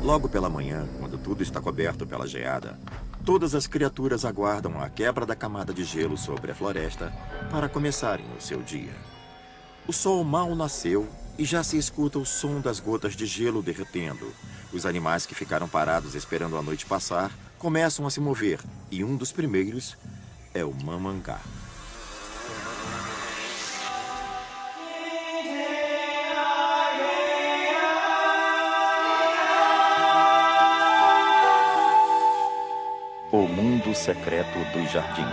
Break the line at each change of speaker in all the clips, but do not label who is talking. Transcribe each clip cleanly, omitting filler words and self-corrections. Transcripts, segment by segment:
Logo pela manhã, quando tudo está coberto pela geada, todas as criaturas aguardam a quebra da camada de gelo sobre a floresta para começarem o seu dia. O sol mal nasceu e já se escuta o som das gotas de gelo derretendo. Os animais que ficaram parados esperando a noite passar começam a se mover, e um dos primeiros é o mamangá.
O mundo secreto dos jardins.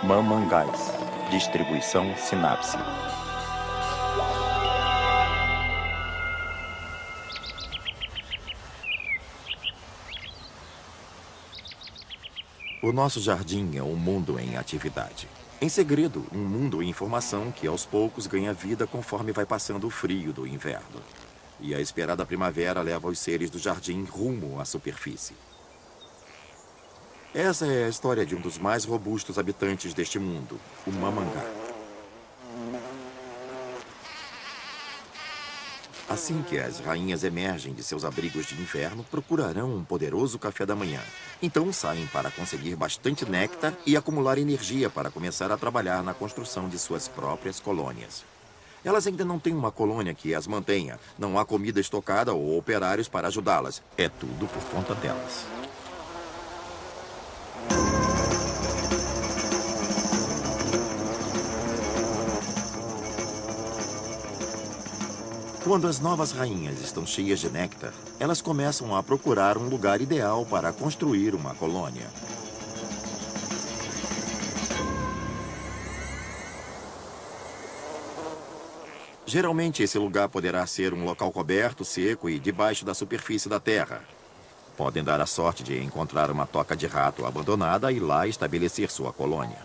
Mamangás. Distribuição Sinapse.
O nosso jardim é um mundo em atividade. Em segredo, um mundo em formação que aos poucos ganha vida conforme vai passando o frio do inverno. E a esperada primavera leva os seres do jardim rumo à superfície. Essa é a história de um dos mais robustos habitantes deste mundo, o mamangá. Assim que as rainhas emergem de seus abrigos de inverno, procurarão um poderoso café da manhã. Então saem para conseguir bastante néctar e acumular energia para começar a trabalhar na construção de suas próprias colônias. Elas ainda não têm uma colônia que as mantenha. Não há comida estocada ou operários para ajudá-las. É tudo por conta delas. Quando as novas rainhas estão cheias de néctar, elas começam a procurar um lugar ideal para construir uma colônia. Geralmente, esse lugar poderá ser um local coberto, seco e debaixo da superfície da terra. Podem dar a sorte de encontrar uma toca de rato abandonada e lá estabelecer sua colônia.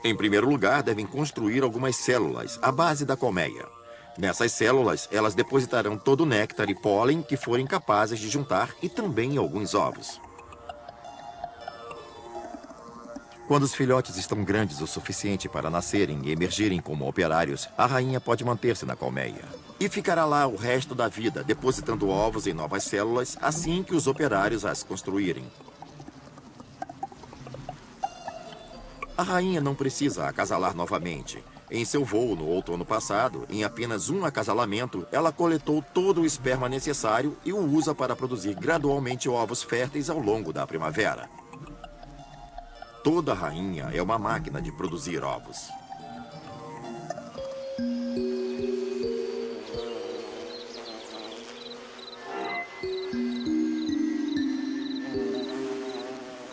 Em primeiro lugar, devem construir algumas células à base da colmeia. Nessas células, elas depositarão todo o néctar e pólen que forem capazes de juntar e também alguns ovos. Quando os filhotes estão grandes o suficiente para nascerem e emergirem como operários, a rainha pode manter-se na colmeia. E ficará lá o resto da vida, depositando ovos em novas células assim que os operários as construírem. A rainha não precisa acasalar novamente. Em seu voo no outono passado, em apenas um acasalamento, ela coletou todo o esperma necessário e o usa para produzir gradualmente ovos férteis ao longo da primavera. Toda rainha é uma máquina de produzir ovos.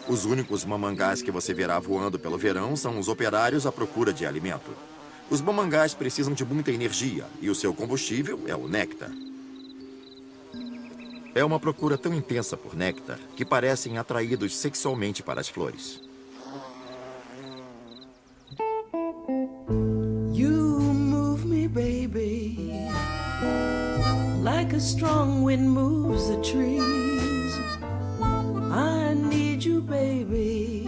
Os únicos mamangás que você verá voando pelo verão são os operários à procura de alimento. Os mamangás precisam de muita energia e o seu combustível é o néctar. É uma procura tão intensa por néctar que parecem atraídos sexualmente para as flores.
You move me, baby, like a strong wind moves the trees. I need you, baby,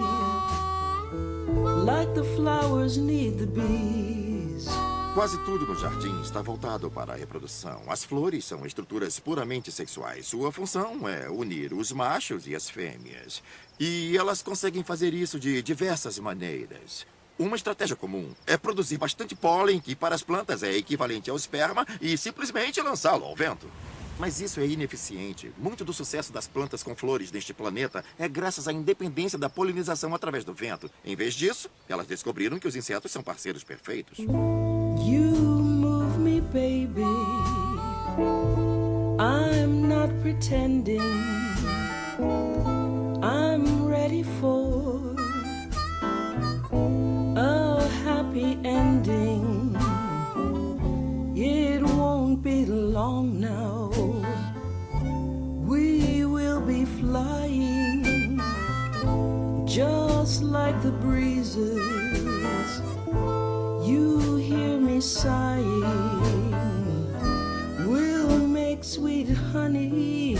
like the flowers need the bees.
Quase tudo no jardim está voltado para a reprodução. As flores são estruturas puramente sexuais. Sua função é unir os machos e as fêmeas. E elas conseguem fazer isso de diversas maneiras. Uma estratégia comum é produzir bastante pólen, que para as plantas é equivalente ao esperma, e simplesmente lançá-lo ao vento. Mas isso é ineficiente. Muito do sucesso das plantas com flores neste planeta é graças à independência da polinização através do vento. Em vez disso, elas descobriram que os insetos são parceiros perfeitos.
You move me, baby, I'm not pretending, I'm ready for a happy ending. It won't be long now, we will be flying just like the breezes. You hear me sighing, we'll make sweet honey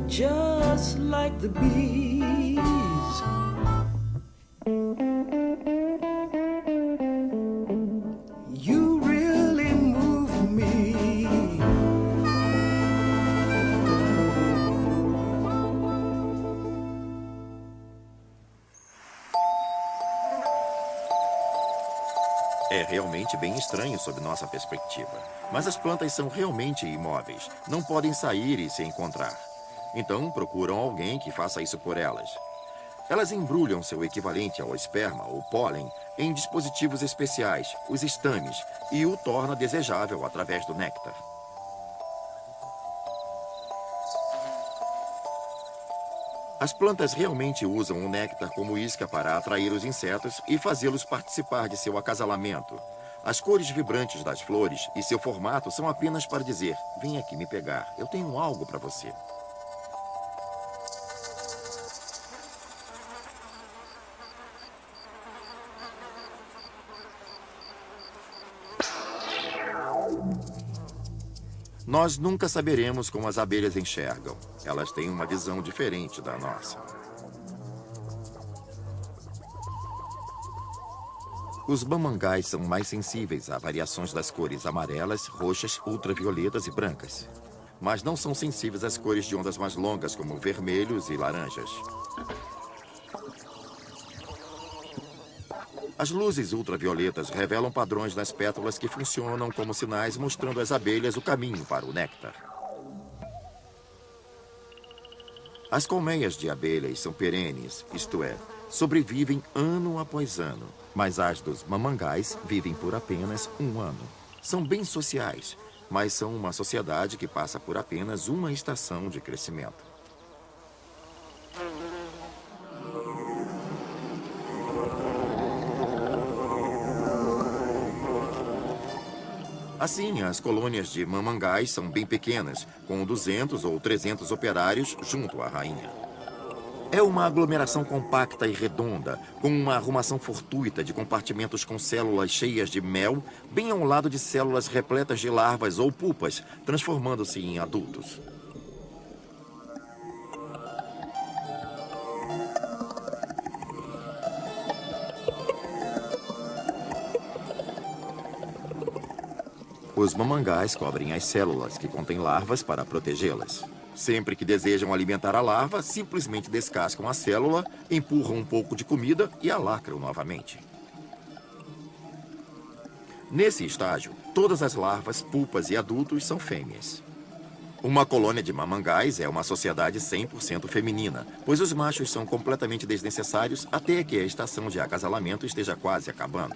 just like the bees. You really
É realmente bem estranho sob nossa perspectiva. Mas as plantas são realmente imóveis. Não podem sair e se encontrar. Então procuram alguém que faça isso por elas. Elas embrulham seu equivalente ao esperma, ou pólen, em dispositivos especiais, os estames, e o torna desejável através do néctar. As plantas realmente usam o néctar como isca para atrair os insetos e fazê-los participar de seu acasalamento. As cores vibrantes das flores e seu formato são apenas para dizer: vem aqui me pegar, eu tenho algo para você. Nós nunca saberemos como as abelhas enxergam. Elas têm uma visão diferente da nossa. Os mamangais são mais sensíveis a variações das cores amarelas, roxas, ultravioletas e brancas. Mas não são sensíveis às cores de ondas mais longas, como vermelhos e laranjas. As luzes ultravioletas revelam padrões nas pétalas que funcionam como sinais mostrando às abelhas o caminho para o néctar. As colmeias de abelhas são perenes, isto é, sobrevivem ano após ano. Mas as dos mamangais vivem por apenas um ano. São bem sociais, mas são uma sociedade que passa por apenas uma estação de crescimento. Assim, as colônias de mamangais são bem pequenas, com 200 ou 300 operários junto à rainha. É uma aglomeração compacta e redonda, com uma arrumação fortuita de compartimentos com células cheias de mel, bem ao lado de células repletas de larvas ou pupas, transformando-se em adultos. Os mamangais cobrem as células que contêm larvas para protegê-las. Sempre que desejam alimentar a larva, simplesmente descascam a célula, empurram um pouco de comida e a lacram novamente. Nesse estágio, todas as larvas, pupas e adultos são fêmeas. Uma colônia de mamangais é uma sociedade 100% feminina, pois os machos são completamente desnecessários até que a estação de acasalamento esteja quase acabando.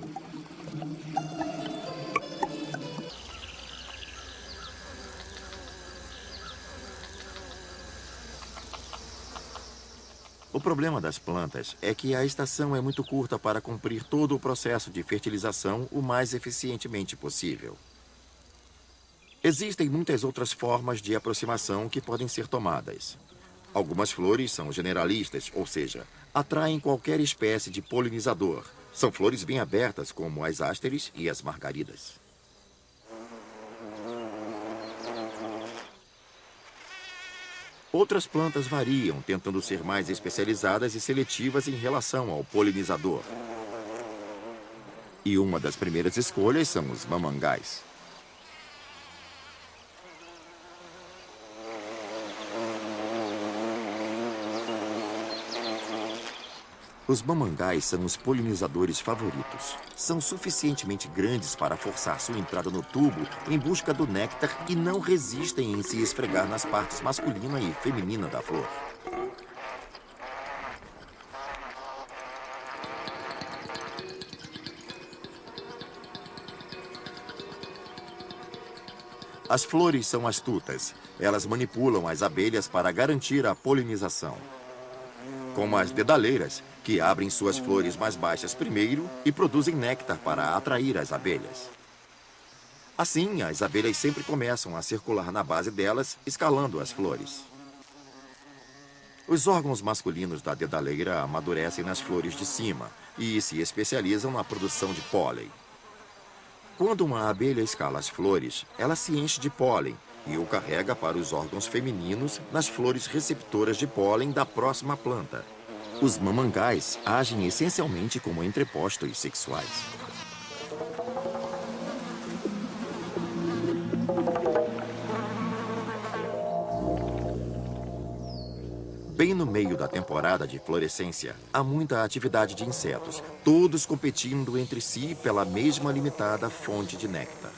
O problema das plantas é que a estação é muito curta para cumprir todo o processo de fertilização o mais eficientemente possível. Existem muitas outras formas de aproximação que podem ser tomadas. Algumas flores são generalistas, ou seja, atraem qualquer espécie de polinizador. São flores bem abertas, como as ásteres e as margaridas. Outras plantas variam, tentando ser mais especializadas e seletivas em relação ao polinizador. E uma das primeiras escolhas são os mamangais. Os mamangais são os polinizadores favoritos. São suficientemente grandes para forçar sua entrada no tubo em busca do néctar e não resistem em se esfregar nas partes masculina e feminina da flor. As flores são astutas. Elas manipulam as abelhas para garantir a polinização. Como as dedaleiras, que abrem suas flores mais baixas primeiro e produzem néctar para atrair as abelhas. Assim, as abelhas sempre começam a circular na base delas, escalando as flores. Os órgãos masculinos da dedaleira amadurecem nas flores de cima e se especializam na produção de pólen. Quando uma abelha escala as flores, ela se enche de pólen e o carrega para os órgãos femininos nas flores receptoras de pólen da próxima planta. Os mamangais agem essencialmente como entrepostos sexuais. Bem no meio da temporada de florescência, há muita atividade de insetos, todos competindo entre si pela mesma limitada fonte de néctar.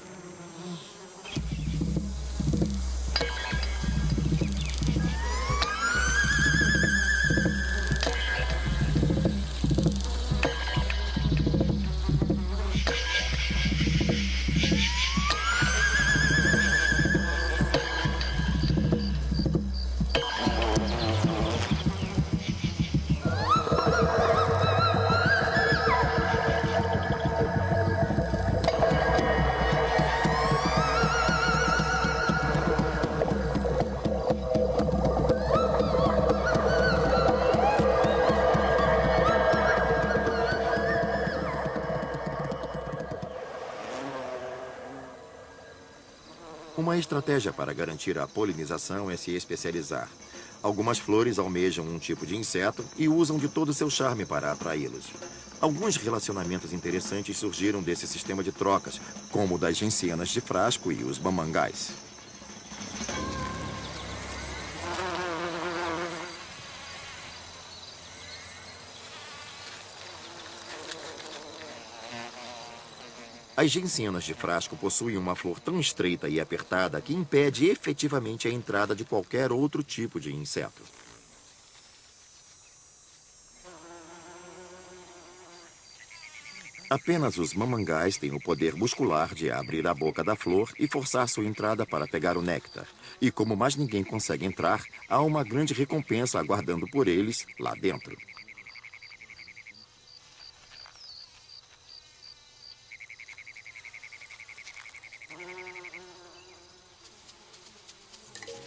Uma estratégia para garantir a polinização é se especializar. Algumas flores almejam um tipo de inseto e usam de todo o seu charme para atraí-los. Alguns relacionamentos interessantes surgiram desse sistema de trocas, como o das gencianas de frasco e os mamangais. As gencianas de frasco possuem uma flor tão estreita e apertada que impede efetivamente a entrada de qualquer outro tipo de inseto. Apenas os mamangais têm o poder muscular de abrir a boca da flor e forçar sua entrada para pegar o néctar. E como mais ninguém consegue entrar, há uma grande recompensa aguardando por eles lá dentro.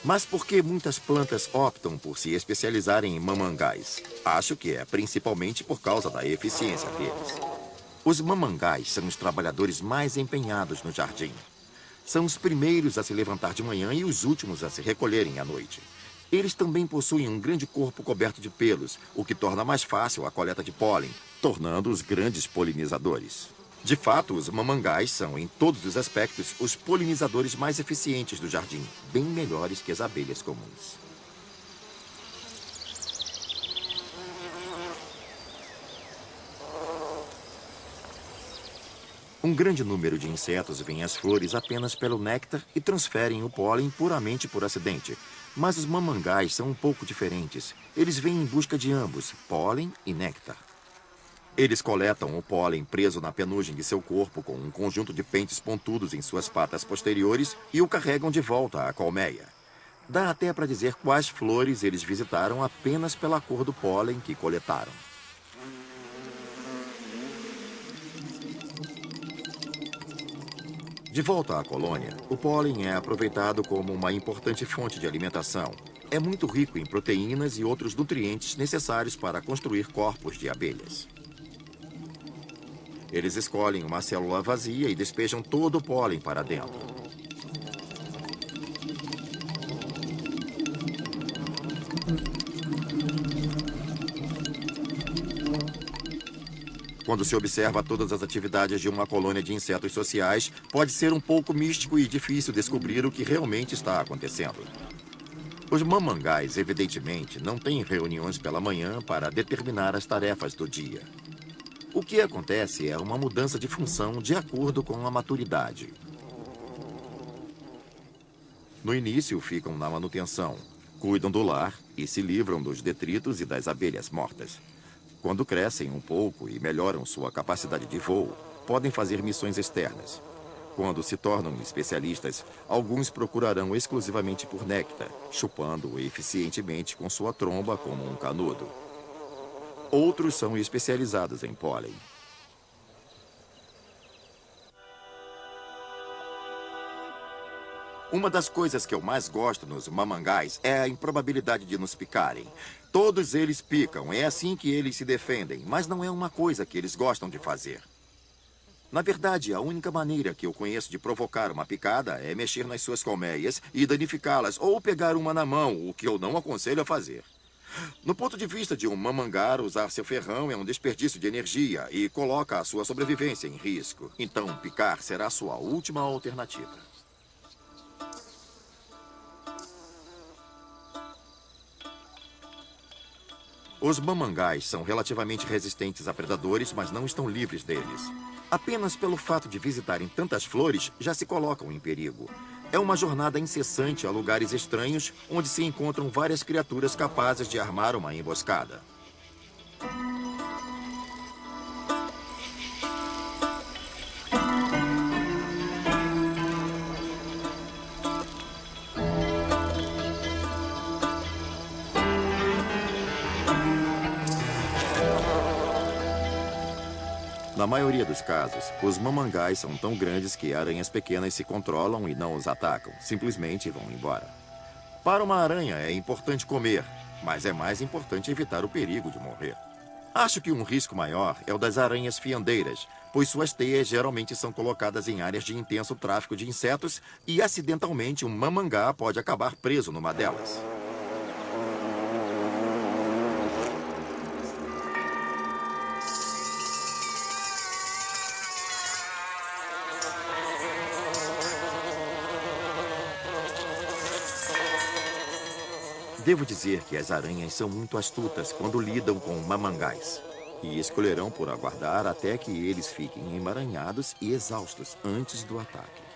Mas por que muitas plantas optam por se especializarem em mamangais? Acho que é principalmente por causa da eficiência deles. Os mamangais são os trabalhadores mais empenhados no jardim. São os primeiros a se levantar de manhã e os últimos a se recolherem à noite. Eles também possuem um grande corpo coberto de pelos, o que torna mais fácil a coleta de pólen, tornando-os grandes polinizadores. De fato, os mamangais são, em todos os aspectos, os polinizadores mais eficientes do jardim, bem melhores que as abelhas comuns. Um grande número de insetos vêm às flores apenas pelo néctar e transferem o pólen puramente por acidente. Mas os mamangais são um pouco diferentes. Eles vêm em busca de ambos, pólen e néctar. Eles coletam o pólen preso na penugem de seu corpo com um conjunto de pentes pontudos em suas patas posteriores e o carregam de volta à colmeia. Dá até para dizer quais flores eles visitaram apenas pela cor do pólen que coletaram. De volta à colônia, o pólen é aproveitado como uma importante fonte de alimentação. É muito rico em proteínas e outros nutrientes necessários para construir corpos de abelhas. Eles escolhem uma célula vazia e despejam todo o pólen para dentro. Quando se observa todas as atividades de uma colônia de insetos sociais, pode ser um pouco místico e difícil descobrir o que realmente está acontecendo. Os mamangais, evidentemente, não têm reuniões pela manhã para determinar as tarefas do dia. O que acontece é uma mudança de função de acordo com a maturidade. No início, ficam na manutenção, cuidam do lar e se livram dos detritos e das abelhas mortas. Quando crescem um pouco e melhoram sua capacidade de voo, podem fazer missões externas. Quando se tornam especialistas, alguns procurarão exclusivamente por néctar, chupando-o eficientemente com sua tromba como um canudo. Outros são especializados em pólen. Uma das coisas que eu mais gosto nos mamangais é a improbabilidade de nos picarem. Todos eles picam, é assim que eles se defendem, mas não é uma coisa que eles gostam de fazer. Na verdade, a única maneira que eu conheço de provocar uma picada é mexer nas suas colmeias e danificá-las ou pegar uma na mão, o que eu não aconselho a fazer. No ponto de vista de um mamangar, usar seu ferrão é um desperdício de energia e coloca a sua sobrevivência em risco. Então, picar será a sua última alternativa. Os mamangás são relativamente resistentes a predadores, mas não estão livres deles. Apenas pelo fato de visitarem tantas flores, já se colocam em perigo. É uma jornada incessante a lugares estranhos, onde se encontram várias criaturas capazes de armar uma emboscada. Na maioria dos casos, os mamangás são tão grandes que aranhas pequenas se controlam e não os atacam, simplesmente vão embora. Para uma aranha é importante comer, mas é mais importante evitar o perigo de morrer. Acho que um risco maior é o das aranhas fiandeiras, pois suas teias geralmente são colocadas em áreas de intenso tráfico de insetos e acidentalmente um mamangá pode acabar preso numa delas. Devo dizer que as aranhas são muito astutas quando lidam com mamangás. E escolherão por aguardar até que eles fiquem emaranhados e exaustos antes do ataque.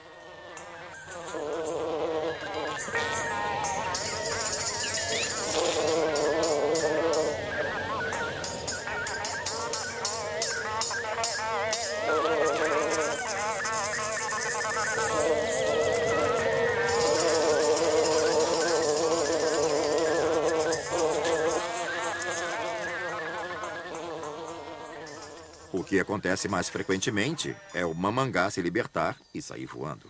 O que acontece mais frequentemente é o mamangá se libertar e sair voando.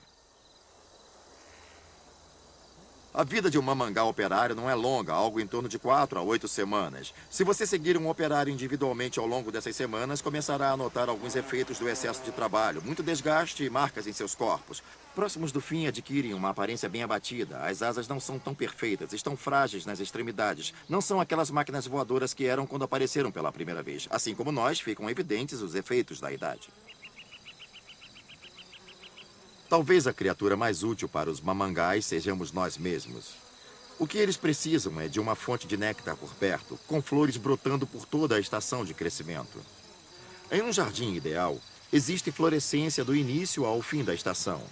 A vida de um mamangá operário não é longa, algo em torno de 4 a 8 semanas. Se você seguir um operário individualmente ao longo dessas semanas, começará a notar alguns efeitos do excesso de trabalho, muito desgaste e marcas em seus corpos. Próximos do fim, adquirem uma aparência bem abatida. As asas não são tão perfeitas, estão frágeis nas extremidades. Não são aquelas máquinas voadoras que eram quando apareceram pela primeira vez. Assim como nós, ficam evidentes os efeitos da idade. Talvez a criatura mais útil para os mamangás sejamos nós mesmos. O que eles precisam é de uma fonte de néctar por perto, com flores brotando por toda a estação de crescimento. Em um jardim ideal, existe florescência do início ao fim da estação.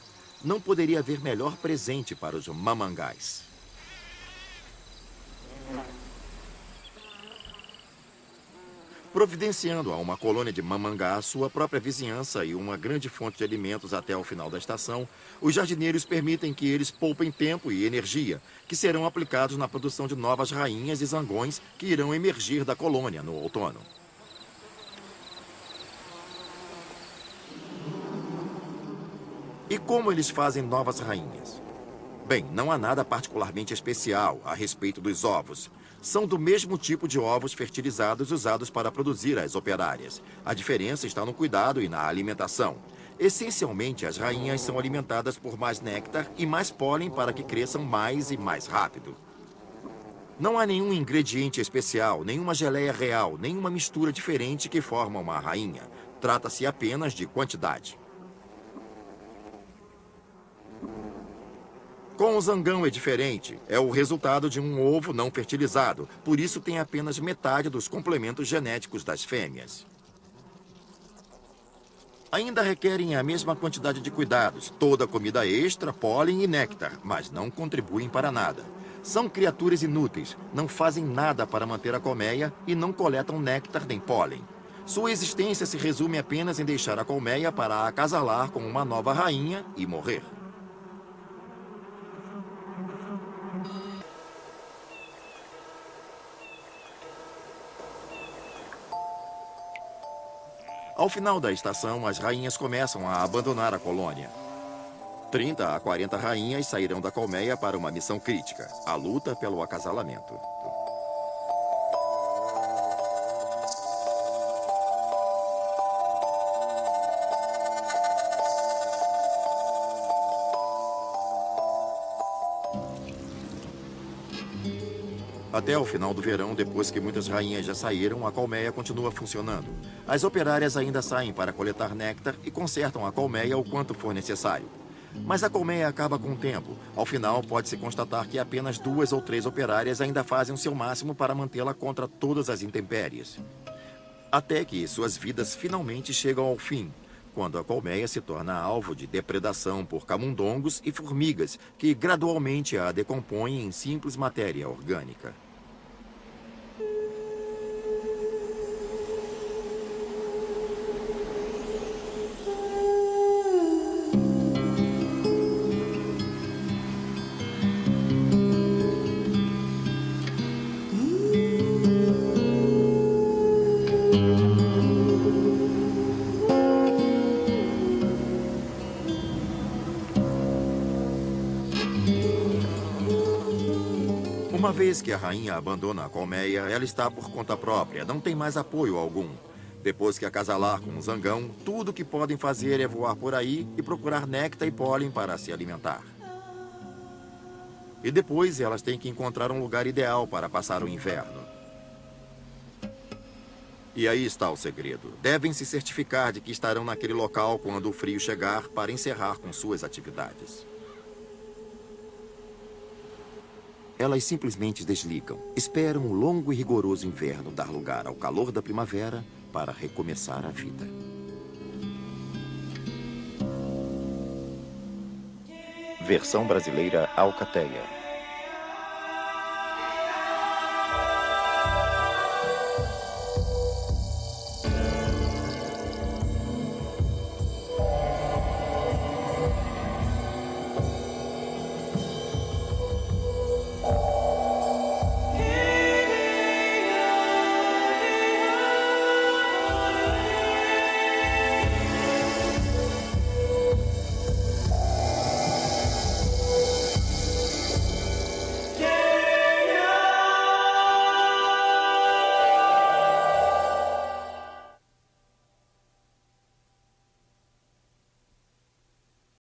Não poderia haver melhor presente para os mamangás. Providenciando a uma colônia de mamangá sua própria vizinhança e uma grande fonte de alimentos até o final da estação, os jardineiros permitem que eles poupem tempo e energia, que serão aplicados na produção de novas rainhas e zangões que irão emergir da colônia no outono. E como eles fazem novas rainhas? Bem, não há nada particularmente especial a respeito dos ovos. São do mesmo tipo de ovos fertilizados usados para produzir as operárias. A diferença está no cuidado e na alimentação. Essencialmente, as rainhas são alimentadas por mais néctar e mais pólen para que cresçam mais e mais rápido. Não há nenhum ingrediente especial, nenhuma geleia real, nenhuma mistura diferente que forma uma rainha. Trata-se apenas de quantidade. Com o zangão é diferente. É o resultado de um ovo não fertilizado. Por isso tem apenas metade dos complementos genéticos das fêmeas. Ainda requerem a mesma quantidade de cuidados. Toda comida extra, pólen e néctar, mas não contribuem para nada. São criaturas inúteis. Não fazem nada para manter a colmeia e não coletam néctar nem pólen. Sua existência se resume apenas em deixar a colmeia para acasalar com uma nova rainha e morrer. Ao final da estação, as rainhas começam a abandonar a colônia. 30 a 40 rainhas sairão da colmeia para uma missão crítica, a luta pelo acasalamento. Até o final do verão, depois que muitas rainhas já saíram, a colmeia continua funcionando. As operárias ainda saem para coletar néctar e consertam a colmeia o quanto for necessário. Mas a colmeia acaba com o tempo. Ao final, pode-se constatar que apenas 2 ou 3 operárias ainda fazem o seu máximo para mantê-la contra todas as intempéries. Até que suas vidas finalmente chegam ao fim, quando a colmeia se torna alvo de depredação por camundongos e formigas, que gradualmente a decompõem em simples matéria orgânica. Uma vez que a rainha abandona a colmeia, ela está por conta própria, não tem mais apoio algum. Depois que acasalar com um zangão, tudo o que podem fazer é voar por aí e procurar néctar e pólen para se alimentar. E depois elas têm que encontrar um lugar ideal para passar o inverno. E aí está o segredo. Devem se certificar de que estarão naquele local quando o frio chegar para encerrar com suas atividades. Elas simplesmente desligam, esperam o longo e rigoroso inverno dar lugar ao calor da primavera para recomeçar a vida.
Versão brasileira Alcateia.